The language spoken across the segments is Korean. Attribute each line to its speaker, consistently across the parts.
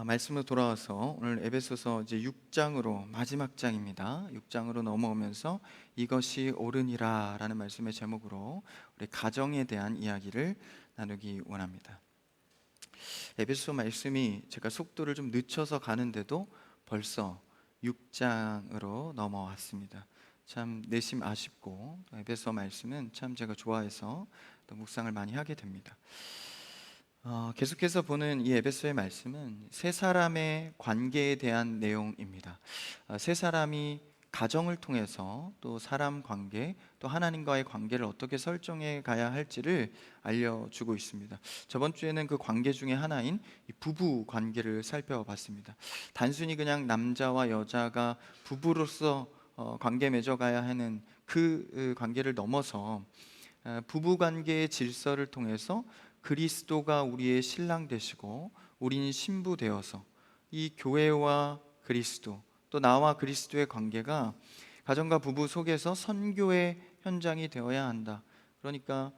Speaker 1: 말씀으로 돌아와서 오늘 에베소서 이제 6장으로 마지막 장입니다. 6장으로 넘어오면서 이것이 옳으니라라는 말씀의 제목으로 우리 가정에 대한 이야기를 나누기 원합니다. 에베소 말씀이 제가 속도를 좀 늦춰서 가는데도 벌써 6장으로 넘어왔습니다. 참 내심 아쉽고 에베소 말씀은 참 제가 좋아해서 또 묵상을 많이 하게 됩니다. 계속해서 보는 이 에베소의 말씀은 세 사람의 관계에 대한 내용입니다. 세 사람이 가정을 통해서 또 사람 관계, 또 하나님과의 관계를 어떻게 설정해 가야 할지를 알려주고 있습니다. 저번 주에는 그 관계 중에 하나인 이 부부 관계를 살펴봤습니다. 단순히 그냥 남자와 여자가 부부로서 관계 맺어가야 하는 그 관계를 넘어서 부부 관계의 질서를 통해서 그리스도가 우리의 신랑 되시고 우린 신부 되어서 이 교회와 그리스도, 또 나와 그리스도의 관계가 가정과 부부 속에서 선교의 현장이 되어야 한다. 그러니까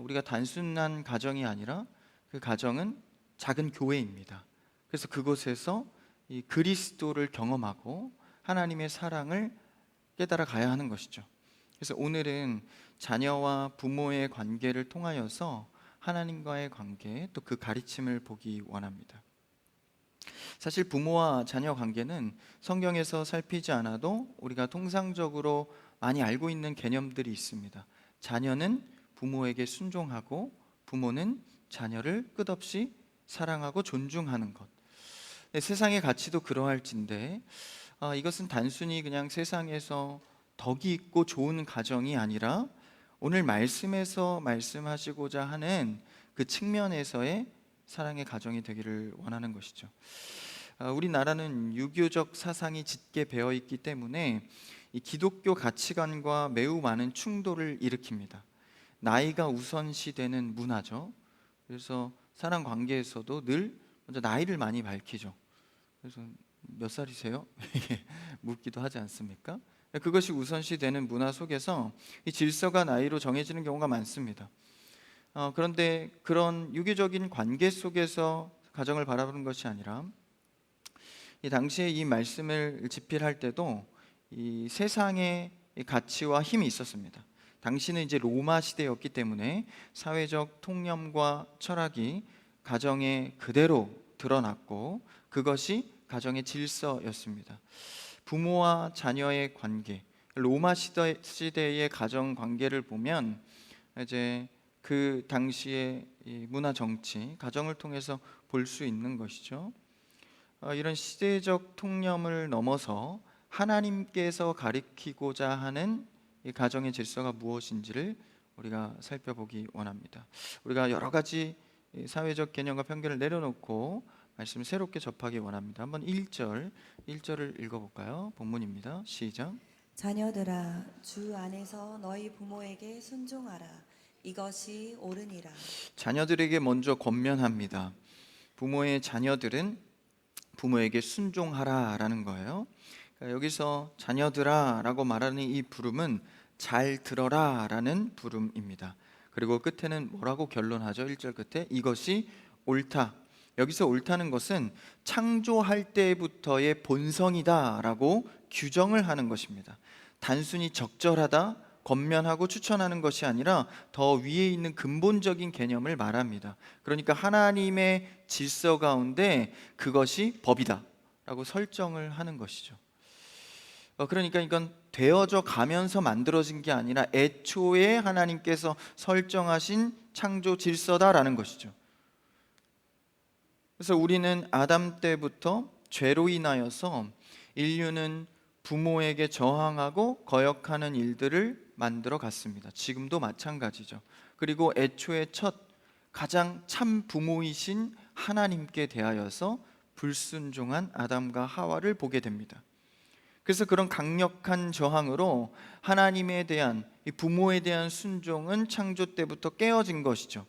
Speaker 1: 우리가 단순한 가정이 아니라 그 가정은 작은 교회입니다. 그래서 그곳에서 이 그리스도를 경험하고 하나님의 사랑을 깨달아 가야 하는 것이죠. 그래서 오늘은 자녀와 부모의 관계를 통하여서 하나님과의 관계, 또 그 가르침을 보기 원합니다. 사실 부모와 자녀 관계는 성경에서 살피지 않아도 우리가 통상적으로 많이 알고 있는 개념들이 있습니다. 자녀는 부모에게 순종하고 부모는 자녀를 끝없이 사랑하고 존중하는 것. 세상의 가치도 그러할진데 이것은 단순히 그냥 세상에서 덕이 있고 좋은 가정이 아니라 오늘 말씀에서 말씀하시고자 하는 그 측면에서의 사랑의 가정이 되기를 원하는 것이죠. 우리나라는 유교적 사상이 짙게 배어 있기 때문에 이 기독교 가치관과 매우 많은 충돌을 일으킵니다. 나이가 우선시되는 문화죠. 그래서 사랑 관계에서도 늘 먼저 나이를 많이 밝히죠. 그래서 몇 살이세요? 묻기도 하지 않습니까? 그것이 우선시되는 문화 속에서 이 질서가 나이로 정해지는 경우가 많습니다. 그런데 그런 유교적인 관계 속에서 가정을 바라보는 것이 아니라 이 당시에 이 말씀을 집필할 때도 이 세상의 가치와 힘이 있었습니다. 당시는 이제 로마 시대였기 때문에 사회적 통념과 철학이 가정에 그대로 드러났고 그것이 가정의 질서였습니다. 부모와 자녀의 관계, 로마 시대의 가정 관계를 보면 이제 그 당시의 문화 정치, 가정을 통해서 볼 수 있는 것이죠. 이런 시대적 통념을 넘어서 하나님께서 가리키고자 하는 이 가정의 질서가 무엇인지를 우리가 살펴보기 원합니다. 우리가 여러 가지 사회적 개념과 편견을 내려놓고 말씀을 새롭게 접하기 원합니다. 한번 1절을 읽어볼까요? 본문입니다. 시작.
Speaker 2: 자녀들아, 주 안에서 너희 부모에게 순종하라. 이것이 옳으니라.
Speaker 1: 자녀들에게 먼저 권면합니다. 부모의 자녀들은 부모에게 순종하라라는 거예요. 그러니까 여기서 자녀들아라고 말하는 이 부름은 잘 들어라라는 부름입니다. 그리고 끝에는 뭐라고 결론하죠? 1절 끝에 이것이 옳다. 여기서 옳다는 것은 창조할 때부터의 본성이다라고 규정을 하는 것입니다. 단순히 적절하다, 권면하고 추천하는 것이 아니라 더 위에 있는 근본적인 개념을 말합니다. 그러니까 하나님의 질서 가운데 그것이 법이다 라고 설정을 하는 것이죠. 그러니까 이건 되어져 가면서 만들어진 게 아니라 애초에 하나님께서 설정하신 창조 질서다라는 것이죠. 그래서 우리는 아담 때부터 죄로 인하여서 인류는 부모에게 저항하고 거역하는 일들을 만들어 갔습니다. 지금도 마찬가지죠. 그리고 애초에 첫 가장 참 부모이신 하나님께 대하여서 불순종한 아담과 하와를 보게 됩니다. 그래서 그런 강력한 저항으로 하나님에 대한 이 부모에 대한 순종은 창조 때부터 깨어진 것이죠.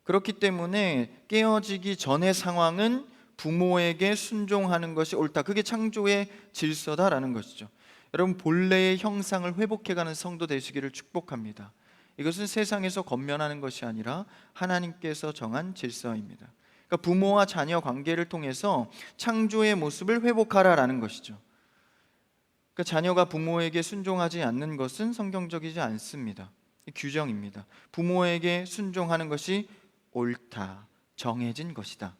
Speaker 1: 그렇기 때문에 깨어지기 전의 상황은 부모에게 순종하는 것이 옳다. 그게 창조의 질서다라는 것이죠. 여러분, 본래의 형상을 회복해가는 성도 되시기를 축복합니다. 이것은 세상에서 권면하는 것이 아니라 하나님께서 정한 질서입니다. 그러니까 그러니까 부모와 자녀 관계를 통해서 창조의 모습을 회복하라라는 것이죠. 그러니까 자녀가 부모에게 순종하지 않는 것은 성경적이지 않습니다. 규정입니다. 부모에게 순종하는 것이 옳다, 정해진 것이다.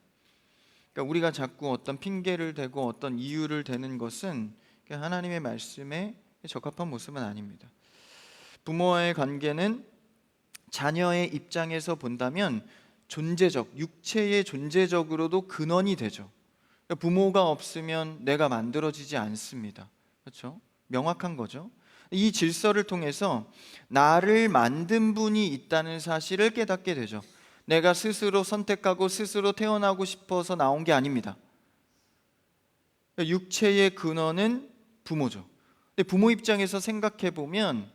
Speaker 1: 그러니까 우리가 자꾸 어떤 핑계를 대고 어떤 이유를 대는 것은 하나님의 말씀에 적합한 모습은 아닙니다. 부모와의 관계는 자녀의 입장에서 본다면 존재적, 육체의 존재적으로도 근원이 되죠. 그러니까 부모가 없으면 내가 만들어지지 않습니다. 그렇죠? 명확한 거죠. 이 질서를 통해서 나를 만든 분이 있다는 사실을 깨닫게 되죠. 내가 스스로 선택하고 스스로 태어나고 싶어서 나온 게 아닙니다. 육체의 근원은 부모죠. 근데 부모 입장에서 생각해 보면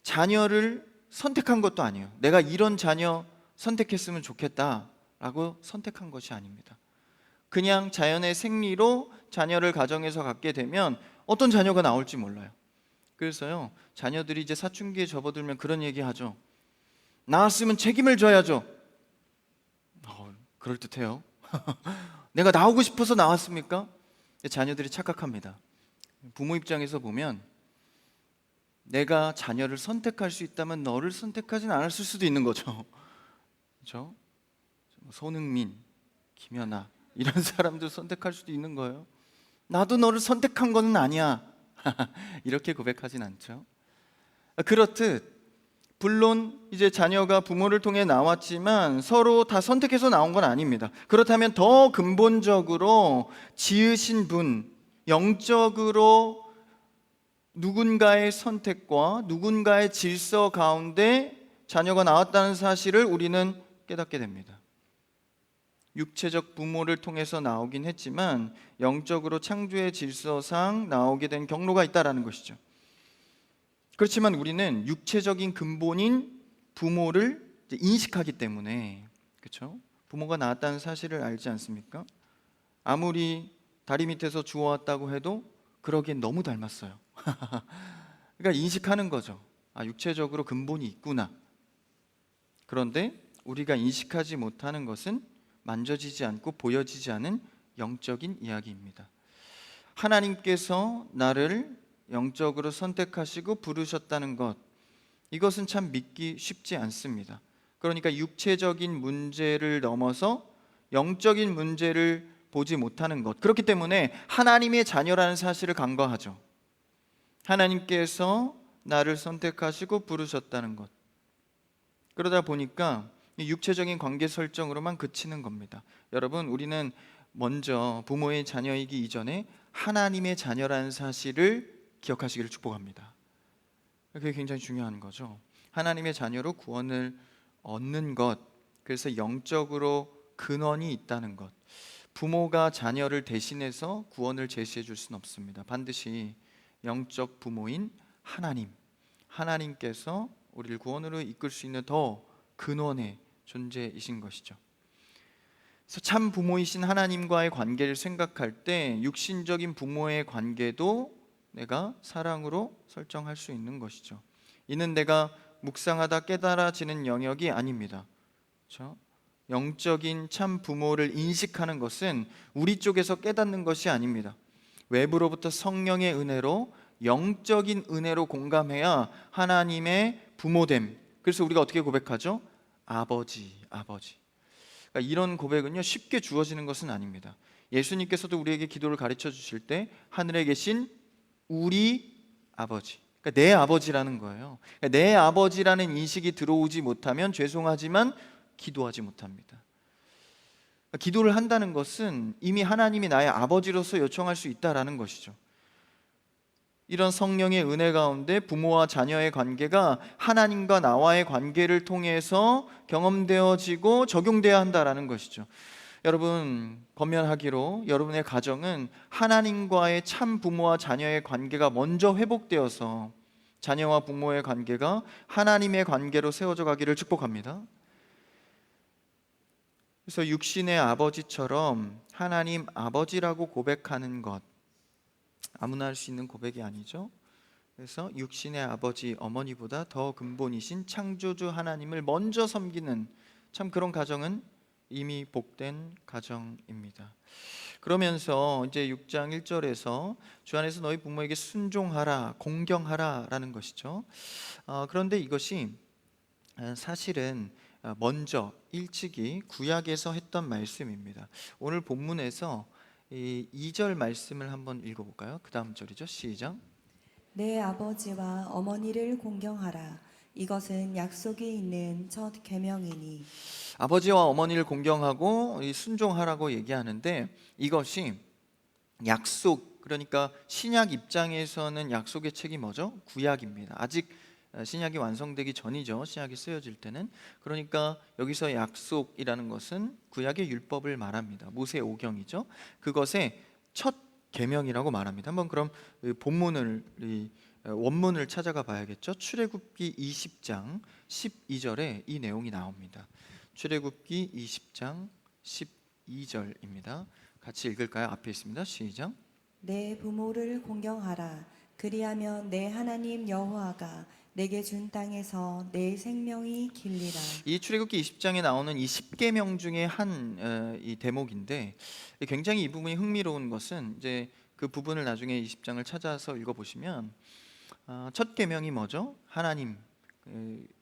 Speaker 1: 자녀를 선택한 것도 아니에요. 내가 이런 자녀 선택했으면 좋겠다라고 선택한 것이 아닙니다. 그냥 자연의 생리로 자녀를 가정에서 갖게 되면 어떤 자녀가 나올지 몰라요. 그래서요, 자녀들이 이제 사춘기에 접어들면 그런 얘기 하죠. 나왔으면 책임을 져야죠. 그럴듯해요. 내가 나오고 싶어서 나왔습니까? 자녀들이 착각합니다. 부모 입장에서 보면 내가 자녀를 선택할 수 있다면 너를 선택하진 않았을 수도 있는 거죠. 그렇죠? 손흥민, 김연아 이런 사람들 선택할 수도 있는 거예요. 나도 너를 선택한 거는 아니야. 이렇게 고백하진 않죠. 그렇듯 물론 이제 자녀가 부모를 통해 나왔지만 서로 다 선택해서 나온 건 아닙니다. 그렇다면 더 근본적으로 지으신 분, 영적으로 누군가의 선택과 누군가의 질서 가운데 자녀가 나왔다는 사실을 우리는 깨닫게 됩니다. 육체적 부모를 통해서 나오긴 했지만 영적으로 창조의 질서상 나오게 된 경로가 있다라는 것이죠. 그렇지만 우리는 육체적인 근본인 부모를 인식하기 때문에, 그렇죠? 부모가 나왔다는 사실을 알지 않습니까? 아무리 다리 밑에서 주워왔다고 해도 그러기엔 너무 닮았어요. 그러니까 인식하는 거죠. 아, 육체적으로 근본이 있구나. 그런데 우리가 인식하지 못하는 것은 만져지지 않고 보여지지 않은 영적인 이야기입니다. 하나님께서 나를 영적으로 선택하시고 부르셨다는 것, 이것은 참 믿기 쉽지 않습니다. 그러니까 육체적인 문제를 넘어서 영적인 문제를 보지 못하는 것, 그렇기 때문에 하나님의 자녀라는 사실을 간과하죠. 하나님께서 나를 선택하시고 부르셨다는 것, 그러다 보니까 육체적인 관계 설정으로만 그치는 겁니다. 여러분, 우리는 먼저 부모의 자녀이기 이전에 하나님의 자녀라는 사실을 기억하시기를 축복합니다. 그게 굉장히 중요한 거죠. 하나님의 자녀로 구원을 얻는 것, 그래서 영적으로 근원이 있다는 것. 부모가 자녀를 대신해서 구원을 제시해 줄 수는 없습니다. 반드시 영적 부모인 하나님께서 우리를 구원으로 이끌 수 있는 더 근원의 존재이신 것이죠. 그래서 참 부모이신 하나님과의 관계를 생각할 때 육신적인 부모의 관계도 내가 사랑으로 설정할 수 있는 것이죠. 이는 내가 묵상하다 깨달아지는 영역이 아닙니다. 그렇죠? 영적인 참 부모를 인식하는 것은 우리 쪽에서 깨닫는 것이 아닙니다. 외부로부터 성령의 은혜로, 영적인 은혜로 공감해야 하나님의 부모됨. 그래서 우리가 어떻게 고백하죠? 아버지. 그러니까 이런 고백은요, 쉽게 주어지는 것은 아닙니다. 예수님께서도 우리에게 기도를 가르쳐 주실 때 하늘에 계신 우리 아버지, 그러니까 내 아버지라는 거예요. 그러니까 내 아버지라는 인식이 들어오지 못하면 죄송하지만 기도하지 못합니다. 그러니까 기도를 한다는 것은 이미 하나님이 나의 아버지로서 요청할 수 있다라는 것이죠. 이런 성령의 은혜 가운데 부모와 자녀의 관계가 하나님과 나와의 관계를 통해서 경험되어지고 적용돼야 한다라는 것이죠. 여러분, 권면하기로 여러분의 가정은 하나님과의 참 부모와 자녀의 관계가 먼저 회복되어서 자녀와 부모의 관계가 하나님의 관계로 세워져 가기를 축복합니다. 그래서 육신의 아버지처럼 하나님 아버지라고 고백하는 것, 아무나 할 수 있는 고백이 아니죠. 그래서 육신의 아버지, 어머니보다 더 근본이신 창조주 하나님을 먼저 섬기는 참 그런 가정은 이미 복된 가정입니다. 그러면서 이제 6장 1절에서 주 안에서 너희 부모에게 순종하라, 공경하라라는 것이죠. 그런데 이것이 사실은 먼저 일찍이 구약에서 했던 말씀입니다. 오늘 본문에서 이 2절 말씀을 한번 읽어볼까요? 그 다음 절이죠. 시작.
Speaker 2: 내 아버지와 어머니를 공경하라. 이것은 약속이 있는 첫 계명이니.
Speaker 1: 아버지와 어머니를 공경하고 순종하라고 얘기하는데, 이것이 약속, 그러니까 신약 입장에서는 약속의 책이 뭐죠? 구약입니다. 아직 신약이 완성되기 전이죠. 신약이 쓰여질 때는. 그러니까 여기서 약속이라는 것은 구약의 율법을 말합니다. 모세 오경이죠. 그것의 첫 계명이라고 말합니다. 한번 그럼 본문을 원문을 찾아가 봐야겠죠. 출애굽기 20장 12절에 이 내용이 나옵니다. 출애굽기 20장 12절입니다. 같이 읽을까요? 앞에 있습니다. 시작.
Speaker 2: 내 부모를 공경하라. 그리하면 내 하나님 여호와가 내게 준 땅에서 내 생명이 길리라.
Speaker 1: 이 출애굽기 20장에 나오는 이 10계명 중에 한 이 대목인데, 굉장히 이 부분이 흥미로운 것은 이제 그 부분을 나중에 20장을 찾아서 읽어보시면 첫 계명이 뭐죠? 하나님,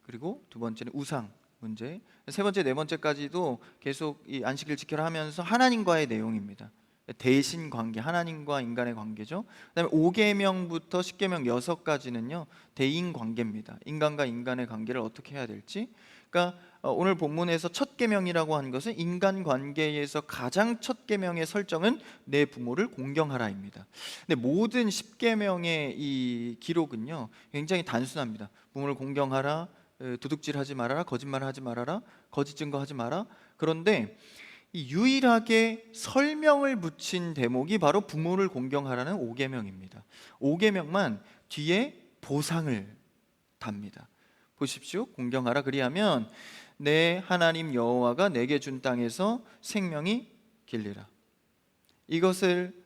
Speaker 1: 그리고 두 번째는 우상 문제, 세 번째, 네 번째까지도 계속 이 안식일 지켜라 하면서 하나님과의 내용입니다. 대신 관계, 하나님과 인간의 관계죠. 그다음에 5계명부터 10계명 6가지는요 대인 관계입니다. 인간과 인간의 관계를 어떻게 해야 될지. 그러니까 오늘 본문에서 첫 계명이라고 하는 것은 인간 관계에서 가장 첫 계명의 설정은 내 부모를 공경하라입니다. 근데 모든 10계명의 이 기록은요 굉장히 단순합니다. 부모를 공경하라, 도둑질하지 말아라, 거짓말하지 말아라, 거짓 증거하지 마라. 그런데 이 유일하게 설명을 붙인 대목이 바로 부모를 공경하라는 5계명입니다. 5계명만 뒤에 보상을 답니다. 보십시오. 공경하라 그리하면 내 하나님 여호와가 내게 준 땅에서 생명이 길리라. 이것을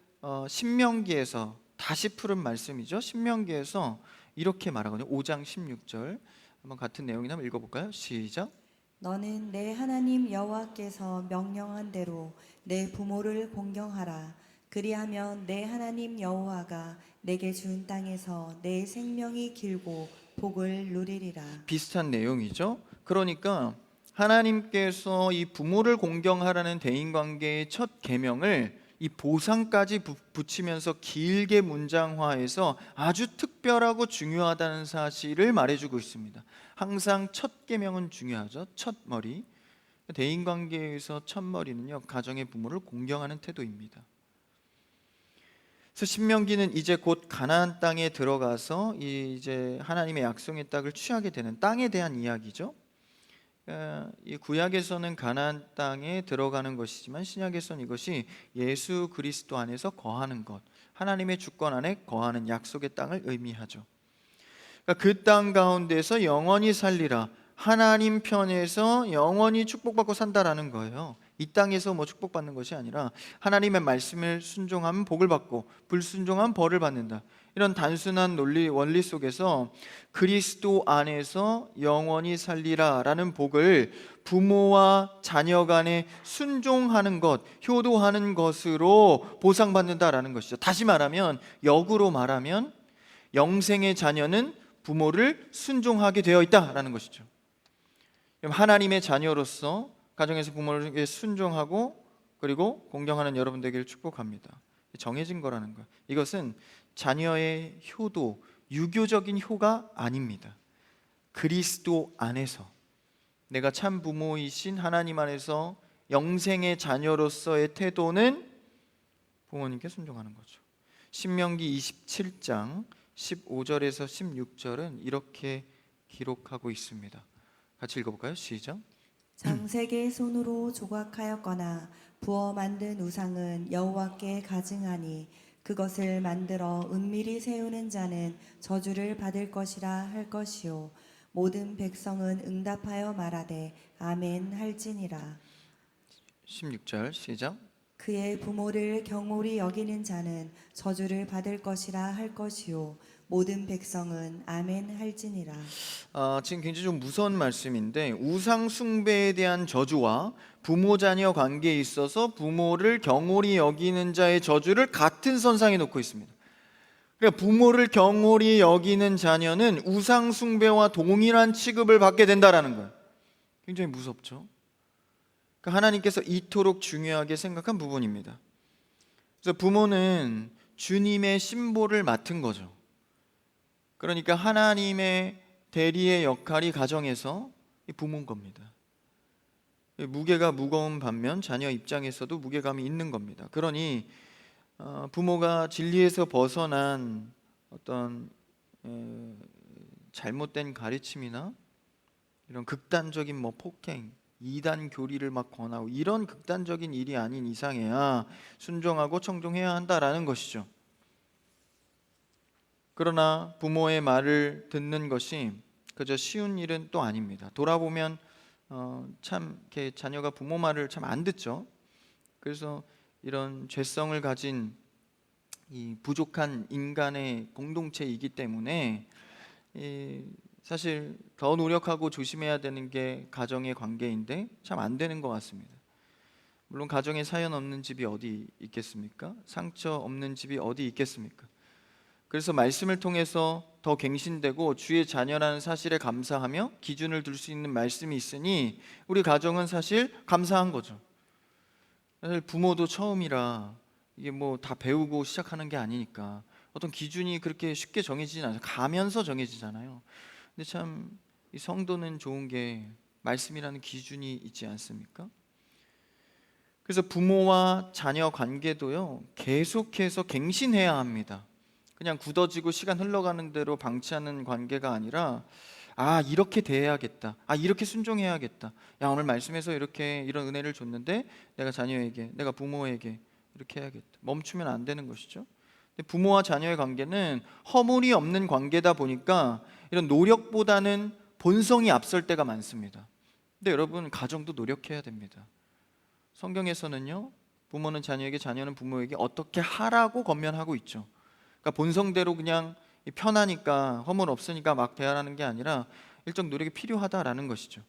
Speaker 1: 신명기에서 다시 풀은 말씀이죠. 신명기에서 이렇게 말하거든요. 5장 16절 한번 같은 내용이나 한번 읽어볼까요? 시작.
Speaker 2: 너는 내 하나님 여호와께서 명령한 대로 내 부모를 공경하라. 그리하면 내 하나님 여호와가 내게 준 땅에서 내 생명이 길고 복을 누리리라.
Speaker 1: 비슷한 내용이죠. 그러니까 하나님께서 이 부모를 공경하라는 대인관계의 첫 계명을 이 보상까지 붙이면서 길게 문장화해서 아주 특별하고 중요하다는 사실을 말해주고 있습니다. 항상 첫 계명은 중요하죠. 첫 머리. 대인관계에서 첫 머리는요 가정의 부모를 공경하는 태도입니다. 그래서 신명기는 이제 곧 가나안 땅에 들어가서 이제 하나님의 약속의 땅을 취하게 되는 땅에 대한 이야기죠. 이 구약에서는 가나안 땅에 들어가는 것이지만 신약에서는 이것이 예수 그리스도 안에서 거하는 것, 하나님의 주권 안에 거하는 약속의 땅을 의미하죠. 그러니까 그 땅 가운데서 영원히 살리라, 하나님 편에서 영원히 축복받고 산다라는 거예요. 이 땅에서 뭐 축복받는 것이 아니라 하나님의 말씀을 순종하면 복을 받고 불순종하면 벌을 받는다. 이런 단순한 원리 속에서 그리스도 안에서 영원히 살리라라는 복을 부모와 자녀 간에 순종하는 것, 효도하는 것으로 보상받는다라는 것이죠. 다시 말하면, 역으로 말하면 영생의 자녀는 부모를 순종하게 되어 있다라는 것이죠. 하나님의 자녀로서 가정에서 부모에게 순종하고 그리고 공경하는 여러분 되기를 축복합니다. 정해진 거라는 거예요. 이것은 자녀의 효도, 유교적인 효가 아닙니다. 그리스도 안에서 내가 참 부모이신 하나님 안에서 영생의 자녀로서의 태도는 부모님께 순종하는 거죠. 신명기 27장 15절에서 16절은 이렇게 기록하고 있습니다. 같이 읽어볼까요? 시작.
Speaker 2: 장색의 손으로 조각하였거나 부어 만든 우상은 여호와께 가증하니 그것을 만들어 은밀히 세우는 자는 저주를 받을 것이라 할 것이요 모든 백성은 응답하여 말하되 아멘 할지니라.
Speaker 1: 16절 시작.
Speaker 2: 그의 부모를 경홀히 여기는 자는 저주를 받을 것이라 할 것이요 모든 백성은 아멘 할지니라.
Speaker 1: 지금 굉장히 좀 무서운 말씀인데, 우상 숭배에 대한 저주와 부모 자녀 관계에 있어서 부모를 경홀히 여기는 자의 저주를 같은 선상에 놓고 있습니다. 그러니까 부모를 경홀히 여기는 자녀는 우상 숭배와 동일한 취급을 받게 된다라는 거예요. 굉장히 무섭죠. 그러니까 하나님께서 이토록 중요하게 생각한 부분입니다. 그래서 부모는 주님의 심보를 맡은 거죠. 그러니까 하나님의 대리의 역할이 가정에서 부모인 겁니다. 무게가 무거운 반면 자녀 입장에서도 무게감이 있는 겁니다. 그러니 부모가 진리에서 벗어난 어떤 잘못된 가르침이나 이런 극단적인 폭행, 이단 교리를 막 권하고 이런 극단적인 일이 아닌 이상해야 순종하고 청종해야 한다라는 것이죠. 그러나 부모의 말을 듣는 것이 그저 쉬운 일은 또 아닙니다. 돌아보면 참 이렇게 자녀가 부모 말을 참 안 듣죠. 그래서 이런 죄성을 가진 이 부족한 인간의 공동체이기 때문에 사실 더 노력하고 조심해야 되는 게 가정의 관계인데 참 안 되는 것 같습니다. 물론 가정에 사연 없는 집이 어디 있겠습니까? 상처 없는 집이 어디 있겠습니까? 그래서 말씀을 통해서 더 갱신되고 주의 자녀라는 사실에 감사하며 기준을 둘 수 있는 말씀이 있으니 우리 가정은 사실 감사한 거죠. 사실 부모도 처음이라 이게 다 배우고 시작하는 게 아니니까 어떤 기준이 그렇게 쉽게 정해지진 않아요. 가면서 정해지잖아요. 근데 참 이 성도는 좋은 게 말씀이라는 기준이 있지 않습니까? 그래서 부모와 자녀 관계도요 계속해서 갱신해야 합니다. 그냥 굳어지고 시간 흘러가는 대로 방치하는 관계가 아니라 이렇게 대해야겠다, 이렇게 순종해야겠다, 오늘 말씀에서 이렇게 이런 은혜를 줬는데 내가 자녀에게, 내가 부모에게 이렇게 해야겠다. 멈추면 안 되는 것이죠. 근데 부모와 자녀의 관계는 허물이 없는 관계다 보니까 이런 노력보다는 본성이 앞설 때가 많습니다. 근데 여러분, 가정도 노력해야 됩니다. 성경에서는요 부모는 자녀에게, 자녀는 부모에게 어떻게 하라고 권면하고 있죠. 그러니까 본성대로 그냥 편하니까, 허물 없으니까 막 대하라는 게 아니라 일정 노력이 필요하다라는 것이죠.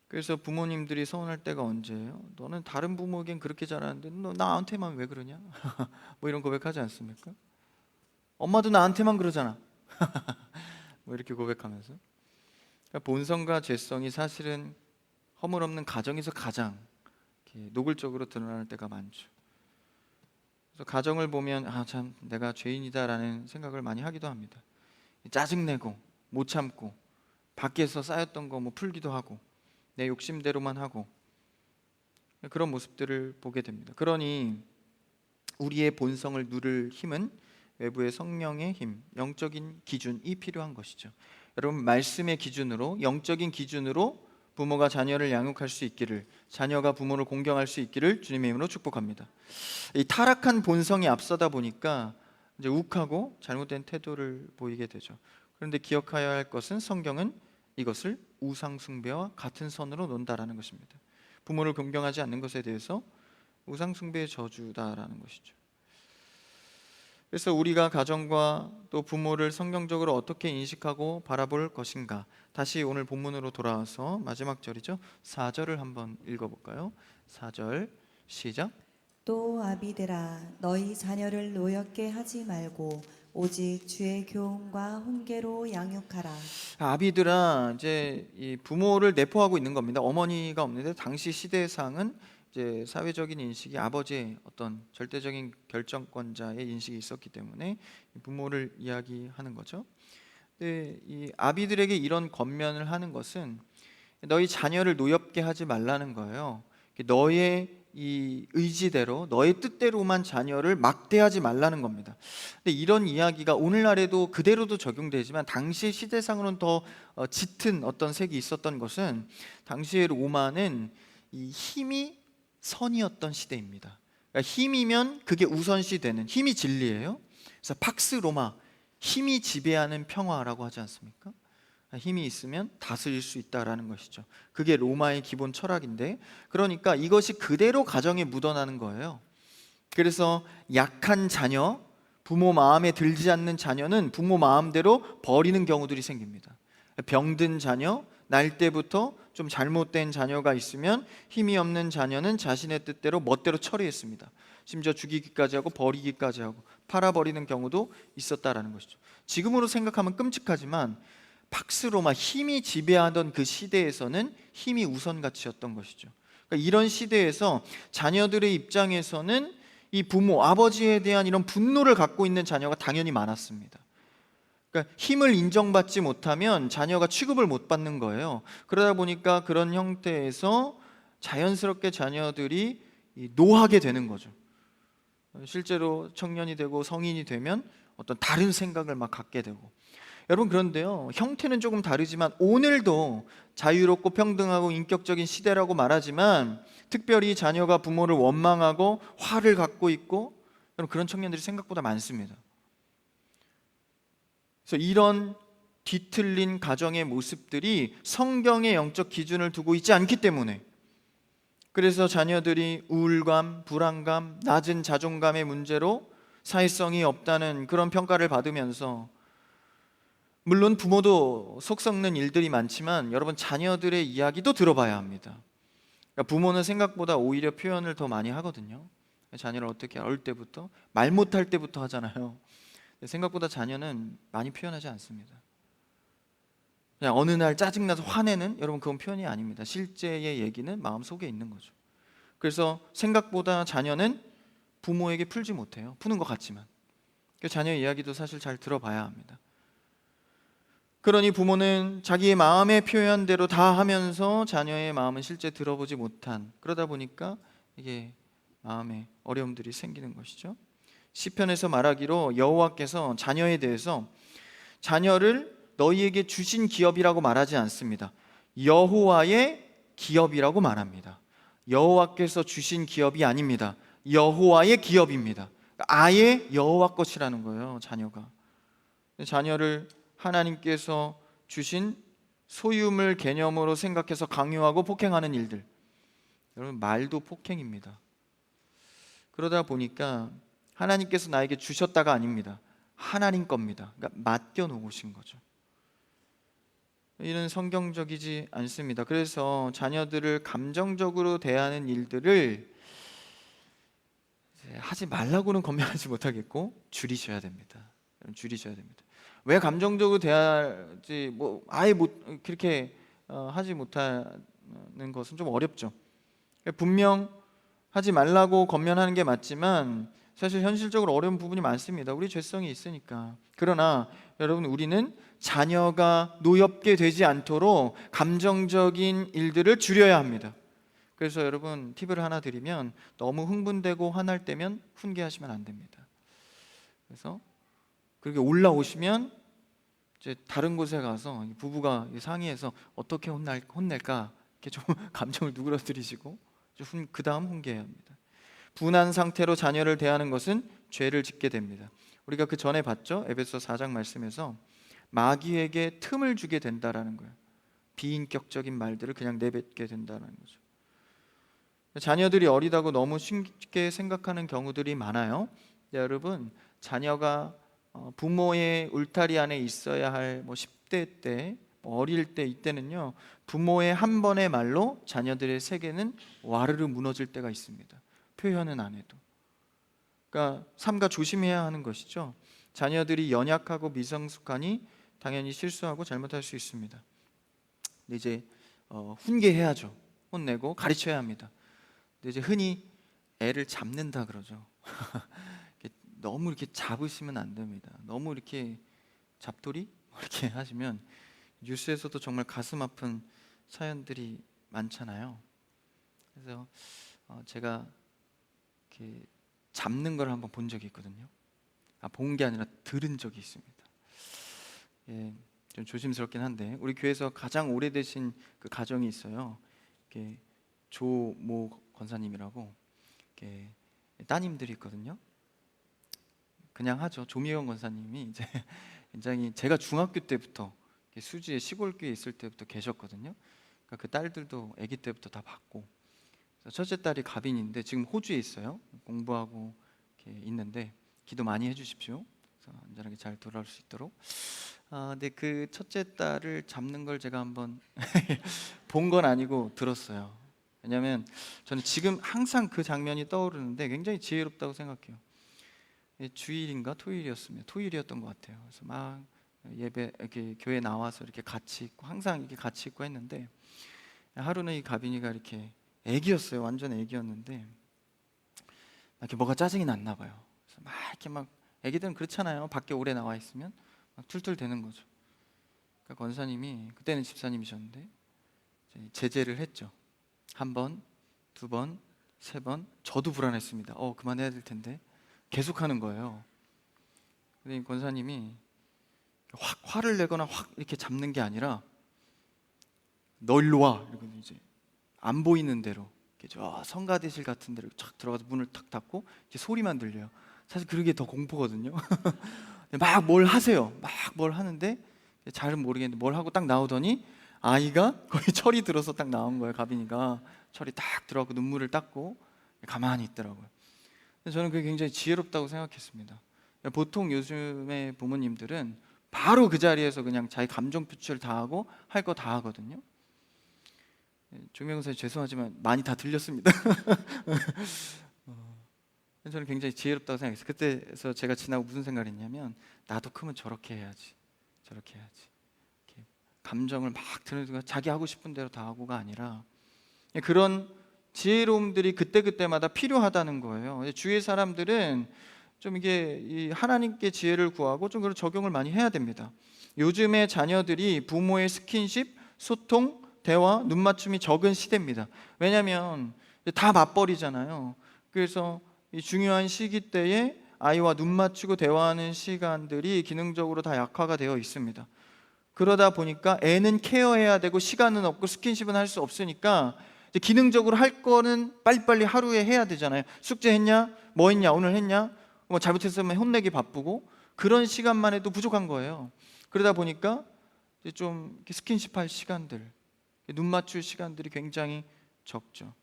Speaker 1: 그래서 부모님들이 서운할 때가 언제예요? 너는 다른 부모에겐 그렇게 잘하는데 너 나한테만 왜 그러냐? 이런 고백하지 않습니까? 엄마도 나한테만 그러잖아. 이렇게 고백하면서, 그러니까 본성과 죄성이 사실은 허물 없는 가정에서 가장 이렇게 노골적으로 드러날 때가 많죠. 그래서 가정을 보면 참 내가 죄인이다라는 생각을 많이 하기도 합니다. 짜증내고 못 참고 밖에서 쌓였던 거 풀기도 하고 내 욕심대로만 하고 그런 모습들을 보게 됩니다. 그러니 우리의 본성을 누를 힘은 외부의 성령의 힘, 영적인 기준이 필요한 것이죠. 여러분, 말씀의 기준으로, 영적인 기준으로 부모가 자녀를 양육할 수 있기를, 자녀가 부모를 공경할 수 있기를 주님의 이름으로 축복합니다. 이 타락한 본성이 앞서다 보니까 이제 욱하고 잘못된 태도를 보이게 되죠. 그런데 기억해야 할 것은 성경은 이것을 우상 숭배와 같은 선으로 논다라는 것입니다. 부모를 공경하지 않는 것에 대해서 우상 숭배의 저주다라는 것이죠. 그래서 우리가 가정과 또 부모를 성경적으로 어떻게 인식하고 바라볼 것인가, 다시 오늘 본문으로 돌아와서 마지막 절이죠, 4절을 한번 읽어볼까요? 4절 시작.
Speaker 2: 또 아비들아 너희 자녀를 노엽게 하지 말고 오직 주의 교훈과 훈계로 양육하라.
Speaker 1: 아비들아, 이제 이 부모를 내포하고 있는 겁니다. 어머니가 없는데 당시 시대상은 이제 사회적인 인식이 아버지의 어떤 절대적인 결정권자의 인식이 있었기 때문에 부모를 이야기하는 거죠. 근데 이 아비들에게 이런 권면을 하는 것은 너희 자녀를 노엽게 하지 말라는 거예요. 너의 이 의지대로, 너의 뜻대로만 자녀를 막대하지 말라는 겁니다. 근데 이런 이야기가 오늘날에도 그대로도 적용되지만 당시 시대상으로는 더 짙은 어떤 색이 있었던 것은, 당시의 로마는 이 힘이 선이었던 시대입니다. 그러니까 힘이면 그게 우선시되는, 힘이 진리예요. 그래서 팍스 로마, 힘이 지배하는 평화라고 하지 않습니까? 힘이 있으면 다스릴 수 있다라는 것이죠. 그게 로마의 기본 철학인데, 그러니까 이것이 그대로 가정에 묻어나는 거예요. 그래서 약한 자녀, 부모 마음에 들지 않는 자녀는 부모 마음대로 버리는 경우들이 생깁니다. 병든 자녀, 날 때부터 좀 잘못된 자녀가 있으면 힘이 없는 자녀는 자신의 뜻대로 멋대로 처리했습니다. 심지어 죽이기까지 하고 버리기까지 하고 팔아버리는 경우도 있었다라는 것이죠. 지금으로 생각하면 끔찍하지만 팍스로마, 힘이 지배하던 그 시대에서는 힘이 우선 가치였던 것이죠. 그러니까 이런 시대에서 자녀들의 입장에서는 이 부모, 아버지에 대한 이런 분노를 갖고 있는 자녀가 당연히 많았습니다. 그러니까 힘을 인정받지 못하면 자녀가 취급을 못 받는 거예요. 그러다 보니까 그런 형태에서 자연스럽게 자녀들이 노하게 되는 거죠. 실제로 청년이 되고 성인이 되면 어떤 다른 생각을 막 갖게 되고. 여러분, 그런데요, 형태는 조금 다르지만 오늘도 자유롭고 평등하고 인격적인 시대라고 말하지만 특별히 자녀가 부모를 원망하고 화를 갖고 있고, 여러분, 그런 청년들이 생각보다 많습니다. 그래서 이런 뒤틀린 가정의 모습들이 성경의 영적 기준을 두고 있지 않기 때문에, 그래서 자녀들이 우울감, 불안감, 낮은 자존감의 문제로 사회성이 없다는 그런 평가를 받으면서, 물론 부모도 속 썩는 일들이 많지만 여러분, 자녀들의 이야기도 들어봐야 합니다. 그러니까 부모는 생각보다 오히려 표현을 더 많이 하거든요. 자녀를 어떻게 어릴 때부터, 말 못할 때부터 하잖아요. 생각보다 자녀는 많이 표현하지 않습니다. 그냥 어느 날 짜증나서 화내는, 여러분, 그건 표현이 아닙니다. 실제의 얘기는 마음속에 있는 거죠. 그래서 생각보다 자녀는 부모에게 풀지 못해요. 푸는 것 같지만. 자녀의 이야기도 사실 잘 들어봐야 합니다. 그러니 부모는 자기의 마음의 표현대로 다 하면서 자녀의 마음은 실제 들어보지 못한, 그러다 보니까 이게 마음에 어려움들이 생기는 것이죠. 시편에서 말하기로 여호와께서 자녀에 대해서 자녀를 너희에게 주신 기업이라고 말하지 않습니다. 여호와의 기업이라고 말합니다. 여호와께서 주신 기업이 아닙니다. 여호와의 기업입니다. 아예 여호와 것이라는 거예요, 자녀가. 자녀를 하나님께서 주신 소유물 개념으로 생각해서 강요하고 폭행하는 일들, 여러분, 말도 폭행입니다. 그러다 보니까 하나님께서 나에게 주셨다가 아닙니다. 하나님 겁니다. 그러니까 맡겨 놓으신 거죠. 이는 성경적이지 않습니다. 그래서 자녀들을 감정적으로 대하는 일들을 하지 말라고는 권면하지 못하겠고 줄이셔야 됩니다. 줄이셔야 됩니다. 왜 감정적으로 대하지, 아예 못 그렇게 하지 못하는 것은 좀 어렵죠. 분명 하지 말라고 권면하는 게 맞지만 사실 현실적으로 어려운 부분이 많습니다. 우리 죄성이 있으니까. 그러나 여러분, 우리는 자녀가 노엽게 되지 않도록 감정적인 일들을 줄여야 합니다. 그래서 여러분, 팁을 하나 드리면, 너무 흥분되고 화날 때면 훈계하시면 안 됩니다. 그래서 그렇게 올라오시면 이제 다른 곳에 가서 부부가 상의해서 어떻게 혼낼까 이렇게 좀 감정을 누그러뜨리시고 그 다음 훈계해야 합니다. 분한 상태로 자녀를 대하는 것은 죄를 짓게 됩니다. 우리가 그 전에 봤죠? 에베소 4장 말씀에서 마귀에게 틈을 주게 된다라는 거예요. 비인격적인 말들을 그냥 내뱉게 된다는 거죠. 자녀들이 어리다고 너무 쉽게 생각하는 경우들이 많아요. 여러분, 자녀가 부모의 울타리 안에 있어야 할 10대 때, 어릴 때, 이때는요, 부모의 한 번의 말로 자녀들의 세계는 와르르 무너질 때가 있습니다. 표현은 안 해도. 그러니까 삼가 조심해야 하는 것이죠. 자녀들이 연약하고 미성숙하니 당연히 실수하고 잘못할 수 있습니다. 근데 이제 훈계해야죠. 혼내고 가르쳐야 합니다. 근데 이제 흔히 애를 잡는다 그러죠. 너무 이렇게 잡으시면 안 됩니다. 너무 이렇게 잡돌이 이렇게 하시면 뉴스에서도 정말 가슴 아픈 사연들이 많잖아요. 그래서 제가 이렇게 잡는 걸 한번 본 적이 있거든요. 본 게 아니라 들은 적이 있습니다. 예, 좀 조심스럽긴 한데 우리 교회에서 가장 오래되신 그 가정이 있어요. 이렇게 조모 권사님이라고 이렇게 따님들이 있거든요. 그냥 하죠. 조미영 권사님이 이제 굉장히 제가 중학교 때부터 수지에 시골교회 있을 때부터 계셨거든요. 그러니까 그 딸들도 아기 때부터 다 봤고, 그래서 첫째 딸이 가빈인데 지금 호주에 있어요. 공부하고 이렇게 있는데 기도 많이 해주십시오. 그래서 안전하게 잘 돌아올 수 있도록. 근데 그 첫째 딸을 잡는 걸 제가 한번 본 건 아니고 들었어요. 왜냐하면 저는 지금 항상 그 장면이 떠오르는데 굉장히 지혜롭다고 생각해요. 주일인가 토요일이었던 것 같아요. 그래서 막 예배 이렇게 교회 나와서 이렇게 같이 있고 항상 이렇게 같이 있고 했는데 하루는 이 가빈이가 이렇게 애기였어요. 완전 애기였는데 이렇게 뭐가 짜증이 났나 봐요. 그래서 막 이렇게 막 애기들은 그렇잖아요. 밖에 오래 나와 있으면 막 툴툴 대는 거죠. 그러니까 권사님이 그때는 집사님이셨는데 이제 제재를 했죠. 한 번, 두 번, 세 번. 저도 불안했습니다. 그만해야 될 텐데 계속 하는 거예요. 근데 권사님이 확 화를 내거나 확 이렇게 잡는 게 아니라 너 일로 와 이러고 이제 안 보이는 대로 저 성가대실 같은 데로 착 들어가서 문을 탁 닫고 이제 소리만 들려요. 사실 그게 더 공포거든요. 막 뭘 하세요. 막 뭘 하는데 잘은 모르겠는데 뭘 하고 딱 나오더니 아이가 거의 철이 들어서 딱 나온 거예요. 가빈이가 철이 딱 들어가고 눈물을 닦고 가만히 있더라고요. 저는 그게 굉장히 지혜롭다고 생각했습니다. 보통 요즘의 부모님들은 바로 그 자리에서 그냥 자기 감정 표출 다 하고 할 거 다 하거든요. 조명사님 죄송하지만 많이 다 들렸습니다. 저는 굉장히 지혜롭다고 생각했어요. 그때서 제가 지나고 무슨 생각을 했냐면 나도 크면 저렇게 해야지, 저렇게 해야지. 이렇게 감정을 막 드러내고 자기 하고 싶은 대로 다 하고가 아니라 그런 지혜로움들이 그때그때마다 필요하다는 거예요. 주위의 사람들은 좀 이게 이 하나님께 지혜를 구하고 좀 그런 적용을 많이 해야 됩니다. 요즘의 자녀들이 부모의 스킨십, 소통, 대화, 눈맞춤이 적은 시대입니다. 왜냐하면 다 맞벌이잖아요. 그래서 이 중요한 시기 때에 아이와 눈 맞추고 대화하는 시간들이 기능적으로 다 약화가 되어 있습니다. 그러다 보니까 애는 케어해야 되고 시간은 없고 스킨십은 할 수 없으니까 이제 기능적으로 할 거는 빨리빨리 하루에 해야 되잖아요. 숙제했냐? 뭐 했냐? 오늘 했냐? 뭐 잘못했으면 혼내기 바쁘고 그런 시간만 해도 부족한 거예요. 그러다 보니까 이제 좀 스킨십 할 시간들, 눈 맞출 시간들이 굉장히 적죠.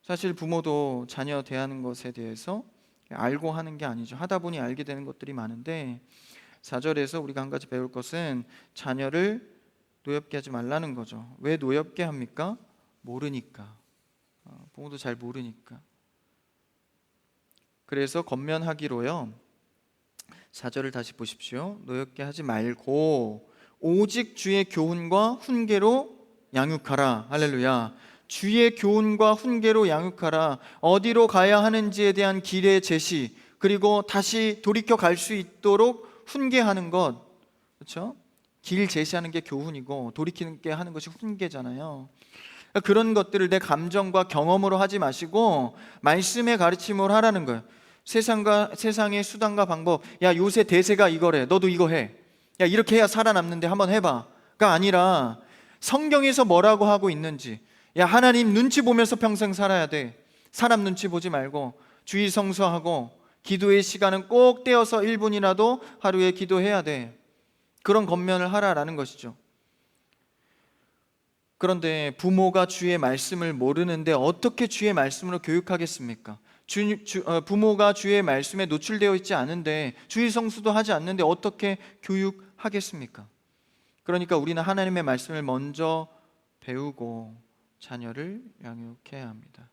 Speaker 1: 사실 부모도 자녀 대하는 것에 대해서 알고 하는 게 아니죠. 하다 보니 알게 되는 것들이 많은데 4절에서 우리가 한 가지 배울 것은 자녀를 노엽게 하지 말라는 거죠. 왜 노엽게 합니까? 모르니까. 부모도 잘 모르니까. 그래서 권면하기로요. 4절을 다시 보십시오. 노엽게 하지 말고 오직 주의 교훈과 훈계로 양육하라. 할렐루야. 주의 교훈과 훈계로 양육하라. 어디로 가야 하는지에 대한 길의 제시, 그리고 다시 돌이켜 갈 수 있도록 훈계하는 것. 그렇죠? 길 제시하는 게 교훈이고 돌이키게 하는 것이 훈계잖아요. 그런 것들을 내 감정과 경험으로 하지 마시고 말씀의 가르침으로 하라는 거예요. 세상의 수단과 방법, 야 요새 대세가 이거래, 너도 이거 해, 야 이렇게 해야 살아남는데 한번 해봐가 아니라 성경에서 뭐라고 하고 있는지, 야 하나님 눈치 보면서 평생 살아야 돼. 사람 눈치 보지 말고 주의 성수하고 기도의 시간은 꼭 떼어서 1분이라도 하루에 기도해야 돼. 그런 권면을 하라라는 것이죠. 그런데 부모가 주의 말씀을 모르는데 어떻게 주의 말씀으로 교육하겠습니까? 부모가 주의 말씀에 노출되어 있지 않은데 주의 성수도 하지 않는데 어떻게 교육하겠습니까? 그러니까 우리는 하나님의 말씀을 먼저 배우고 자녀를 양육해야 합니다.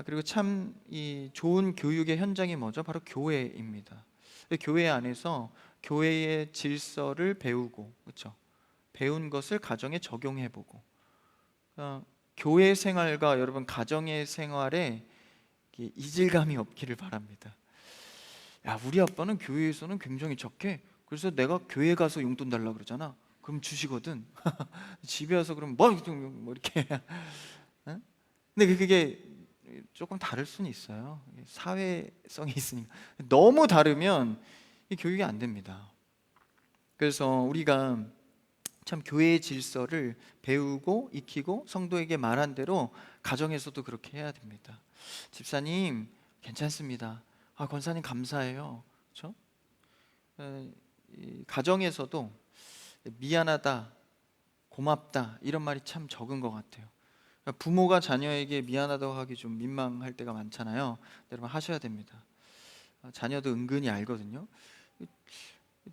Speaker 1: 그리고 참 이 좋은 교육의 현장이 뭐죠? 바로 교회입니다. 교회 안에서 교회의 질서를 배우고, 그렇죠? 배운 것을 가정에 적용해보고, 교회 생활과 여러분 가정의 생활에 이질감이 없기를 바랍니다. 야 우리 아빠는 교회에서는 굉장히 착해. 그래서 내가 교회 가서 용돈 달라 그러잖아. 그럼 주시거든. 집에 와서 그럼 뭐 이렇게. 근데 그게 조금 다를 수는 있어요. 사회성이 있으니까. 너무 다르면 이 교육이 안 됩니다. 그래서 우리가 참 교회의 질서를 배우고 익히고 성도에게 말한 대로 가정에서도 그렇게 해야 됩니다. 집사님 괜찮습니다. 권사님 감사해요. 그렇죠? 가정에서도 미안하다, 고맙다 이런 말이 참 적은 것 같아요. 그러니까 부모가 자녀에게 미안하다고 하기 좀 민망할 때가 많잖아요. 여러분 하셔야 됩니다. 자녀도 은근히 알거든요.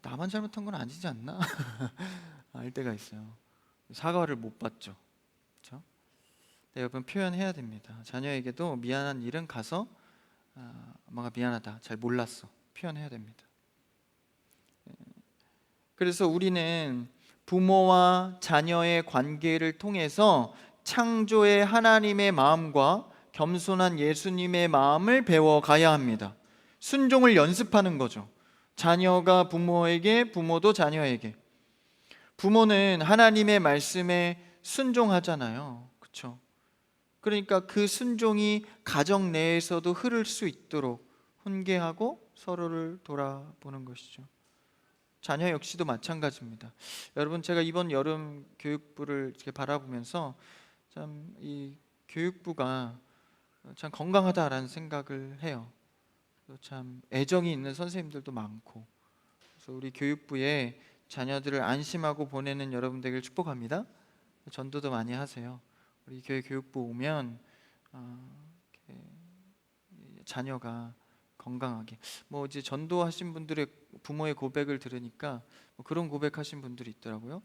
Speaker 1: 나만 잘못한 건 아니지 않나? 알 때가 있어요. 사과를 못 받죠. 그렇죠? 여러분 표현해야 됩니다. 자녀에게도 미안한 일은 가서 엄마가 미안하다, 잘 몰랐어 표현해야 됩니다. 그래서 우리는 부모와 자녀의 관계를 통해서 창조의 하나님의 마음과 겸손한 예수님의 마음을 배워가야 합니다. 순종을 연습하는 거죠. 자녀가 부모에게, 부모도 자녀에게. 부모는 하나님의 말씀에 순종하잖아요. 그렇죠? 그러니까 그 순종이 가정 내에서도 흐를 수 있도록 훈계하고 서로를 돌아보는 것이죠. 자녀 역시도 마찬가지입니다. 여러분, 제가 이번 여름 교육부를 이렇게 바라보면서 참 이 교육부가 참 건강하다라는 생각을 해요. 참 애정이 있는 선생님들도 많고, 그래서 우리 교육부에 자녀들을 안심하고 보내는 여러분 되길 축복합니다. 전도도 많이 하세요. 우리 교회 교육부 오면 이렇게 자녀가 건강하게, 뭐 이제 전도하신 분들의 부모의 고백을 들으니까 뭐 그런 고백하신 분들이 있더라고요.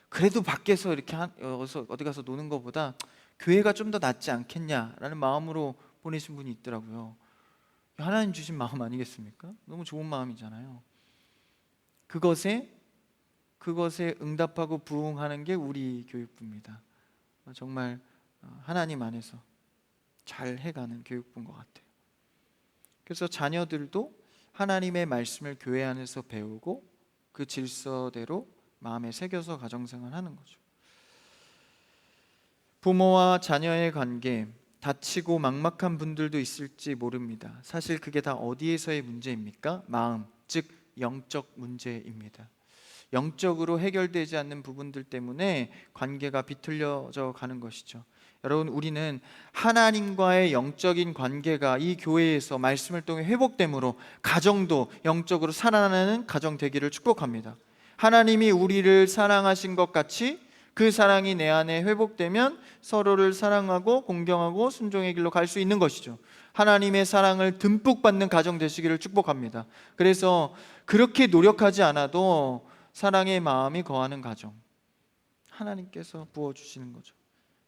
Speaker 1: 그래도 밖에서 이렇게 어디 가서 노는 것보다 교회가 좀 더 낫지 않겠냐라는 마음으로 보내신 분이 있더라고요. 하나님 주신 마음 아니겠습니까? 너무 좋은 마음이잖아요. 그것에 응답하고 부응하는 게 우리 교육부입니다. 정말 하나님 안에서 잘 해가는 교육부인 것 같아요. 그래서 자녀들도 하나님의 말씀을 교회 안에서 배우고 그 질서대로 마음에 새겨서 가정생활하는 거죠. 부모와 자녀의 관계, 다치고 막막한 분들도 있을지 모릅니다. 사실 그게 다 어디에서의 문제입니까? 마음, 즉 영적 문제입니다. 영적으로 해결되지 않는 부분들 때문에 관계가 비틀려져 가는 것이죠. 여러분, 우리는 하나님과의 영적인 관계가 이 교회에서 말씀을 통해 회복됨으로 가정도 영적으로 살아나는 가정 되기를 축복합니다. 하나님이 우리를 사랑하신 것 같이 그 사랑이 내 안에 회복되면 서로를 사랑하고 공경하고 순종의 길로 갈 수 있는 것이죠. 하나님의 사랑을 듬뿍 받는 가정 되시기를 축복합니다. 그래서 그렇게 노력하지 않아도 사랑의 마음이 거하는 가정, 하나님께서 부어주시는 거죠.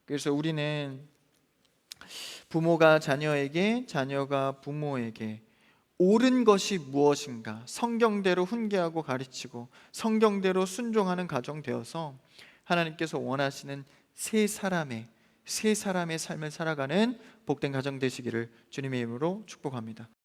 Speaker 1: 그래서 우리는 부모가 자녀에게, 자녀가 부모에게 옳은 것이 무엇인가 성경대로 훈계하고 가르치고 성경대로 순종하는 가정 되어서 하나님께서 원하시는 세 사람의 삶을 살아가는 복된 가정 되시기를 주님의 이름으로 축복합니다.